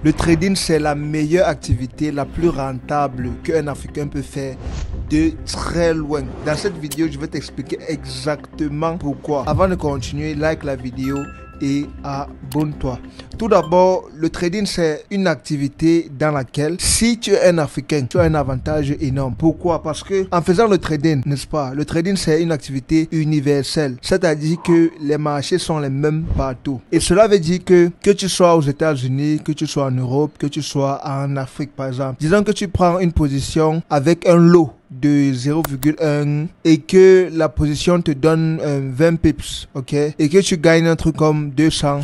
Le trading, c'est la meilleure activité, la plus rentable qu'un Africain peut faire de très loin. Dans cette vidéo, je vais t'expliquer exactement pourquoi. Avant de continuer, like la vidéo et abonne-toi. Tout d'abord, le trading, c'est une activité dans laquelle, si tu es un Africain, tu as un avantage énorme. Pourquoi? Parce que en faisant le trading, n'est-ce pas, le trading, c'est une activité universelle. C'est-à-dire que les marchés sont les mêmes partout. Et cela veut dire que tu sois aux États-Unis, que tu sois en Europe, que tu sois en Afrique, par exemple. Disons que tu prends une position avec un lot de 0,1 et que la position te donne 20 pips, ok, et que tu gagnes un truc comme $200.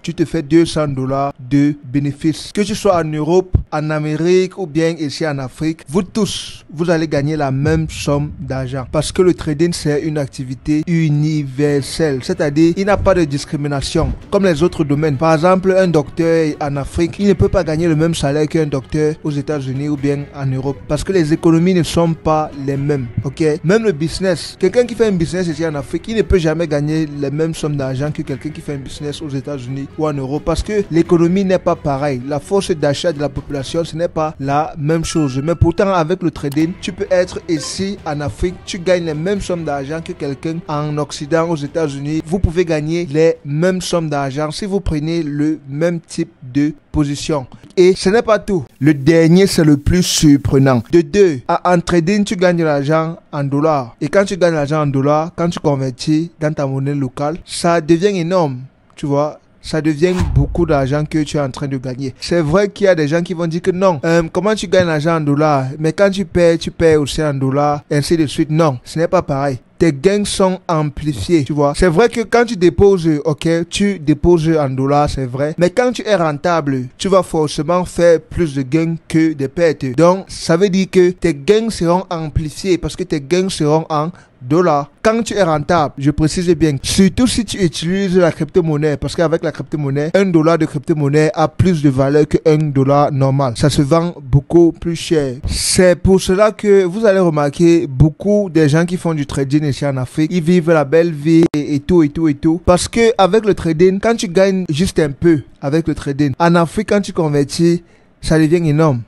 Tu te fais $200 de bénéfices. Que tu sois en Europe, en Amérique ou bien ici en Afrique, vous tous, vous allez gagner la même somme d'argent. Parce que le trading, c'est une activité universelle. C'est-à-dire, il n'y a pas de discrimination comme les autres domaines. Par exemple, un docteur en Afrique, il ne peut pas gagner le même salaire qu'un docteur aux États-Unis ou bien en Europe. Parce que les économies ne sont pas les mêmes. Ok? Même le business. Quelqu'un qui fait un business ici en Afrique, il ne peut jamais gagner les mêmes sommes d'argent que quelqu'un qui fait un business aux États-Unis ou en Europe, parce que l'économie n'est pas pareille. La force d'achat de la population, ce n'est pas la même chose. Mais pourtant, avec le trading, tu peux être ici en Afrique, tu gagnes les mêmes sommes d'argent que quelqu'un en Occident, aux États-Unis. Vous pouvez gagner les mêmes sommes d'argent si vous prenez le même type de position. Et ce n'est pas tout. Le dernier, c'est le plus surprenant. De deux, en trading, tu gagnes de l'argent en dollars. Et quand tu gagnes de l'argent en dollars, quand tu convertis dans ta monnaie locale, ça devient énorme. Tu vois, ça devient beaucoup d'argent que tu es en train de gagner. C'est vrai qu'il y a des gens qui vont dire que non, comment tu gagnes l'argent en dollars, mais quand tu perds aussi en dollars, ainsi de suite. Non, ce n'est pas pareil. Tes gains sont amplifiés, tu vois. C'est vrai que quand tu déposes, ok, tu déposes en dollars, c'est vrai. Mais quand tu es rentable, tu vas forcément faire plus de gains que des pertes. Donc, ça veut dire que tes gains seront amplifiés parce que tes gains seront en dollars. Quand tu es rentable, je précise bien, surtout si tu utilises la crypto-monnaie, parce qu'avec la crypto-monnaie, $1 de crypto-monnaie a plus de valeur que $1 normal. Ça se vend beaucoup plus cher. C'est pour cela que vous allez remarquer beaucoup des gens qui font du trading ici en Afrique, ils vivent la belle vie et tout. Parce que avec le trading, quand tu gagnes juste un peu avec le trading, en Afrique, quand tu convertis, ça devient énorme.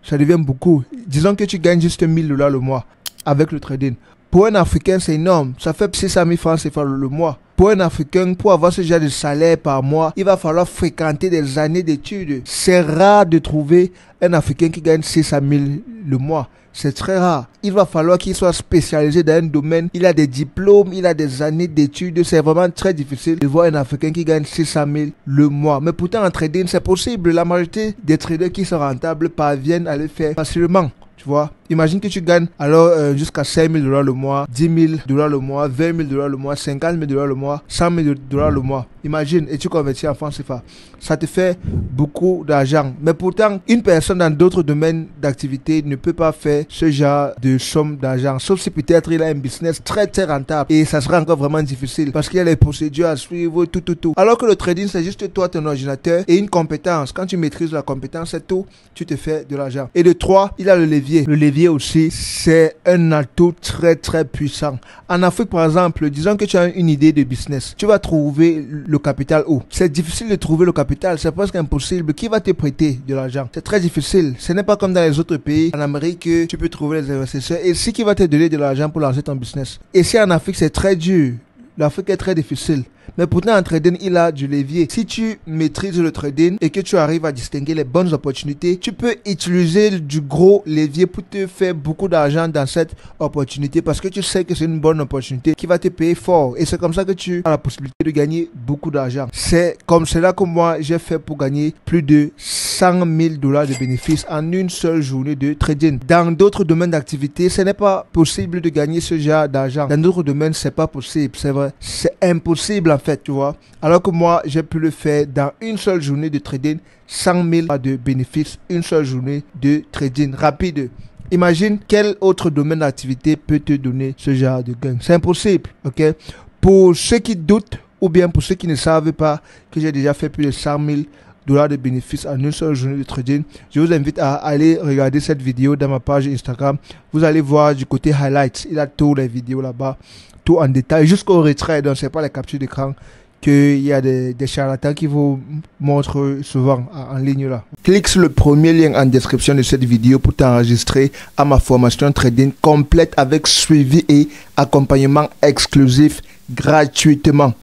Ça devient beaucoup. Disons que tu gagnes juste $1000 le mois avec le trading. Pour un Africain, c'est énorme. Ça fait 600 000 francs CFA le mois. Pour un Africain, pour avoir ce genre de salaire par mois, il va falloir fréquenter des années d'études. C'est rare de trouver un Africain qui gagne 600 000 le mois. C'est très rare. Il va falloir qu'il soit spécialisé dans un domaine. Il a des diplômes, il a des années d'études. C'est vraiment très difficile de voir un Africain qui gagne 600 000 le mois. Mais pourtant, en trading, c'est possible. La majorité des traders qui sont rentables parviennent à le faire facilement. Tu vois, imagine que tu gagnes alors jusqu'à $5 000 le mois, $10 000 le mois, $20 000 le mois, $50 000 le mois, $100 000 le mois. Imagine, et tu convertis en francs CFA. Ça te fait beaucoup d'argent. Mais pourtant, une personne dans d'autres domaines d'activité ne peut pas faire ce genre de somme d'argent. Sauf si peut-être il a un business très rentable. Et ça sera encore vraiment difficile parce qu'il y a les procédures à suivre, tout. Alors que le trading, c'est juste toi, ton ordinateur et une compétence. Quand tu maîtrises la compétence, c'est tout, tu te fais de l'argent. Et de trois, il a le levier. Le levier aussi, c'est un atout très puissant. En Afrique, par exemple, disons que tu as une idée de business. Tu vas trouver le capital où? C'est difficile de trouver le capital, c'est presque impossible. Qui va te prêter de l'argent? C'est très difficile. Ce n'est pas comme dans les autres pays. En Amérique, tu peux trouver les investisseurs. Et qui va te donner de l'argent pour lancer ton business? Et si en Afrique, c'est très dur. L'Afrique est très difficile. Mais pourtant, en trading, il a du levier. Si tu maîtrises le trading et que tu arrives à distinguer les bonnes opportunités, tu peux utiliser du gros levier pour te faire beaucoup d'argent dans cette opportunité parce que tu sais que c'est une bonne opportunité qui va te payer fort. Et c'est comme ça que tu as la possibilité de gagner beaucoup d'argent. C'est comme cela que moi, j'ai fait pour gagner plus de $100 000 de bénéfices en une seule journée de trading. Dans d'autres domaines d'activité, ce n'est pas possible de gagner ce genre d'argent. Dans d'autres domaines, c'est pas possible. C'est vrai. C'est impossible en fait, tu vois. Alors que moi, j'ai pu le faire dans une seule journée de trading, 100 000 de bénéfices, une seule journée de trading rapide. Imagine quel autre domaine d'activité peut te donner ce genre de gain. C'est impossible, ok? Pour ceux qui doutent ou bien pour ceux qui ne savent pas que j'ai déjà fait plus de 100 000 $ de bénéfices en une seule journée de trading, je vous invite à aller regarder cette vidéo dans ma page Instagram. Vous allez voir du côté highlights, il a toutes les vidéos là-bas, tout en détail, jusqu'au retrait. Donc c'est pas les captures d'écran qu'il y a des charlatans qui vous montrent souvent en ligne là. Clique sur le premier lien en description de cette vidéo pour t'enregistrer à ma formation trading complète avec suivi et accompagnement exclusif gratuitement.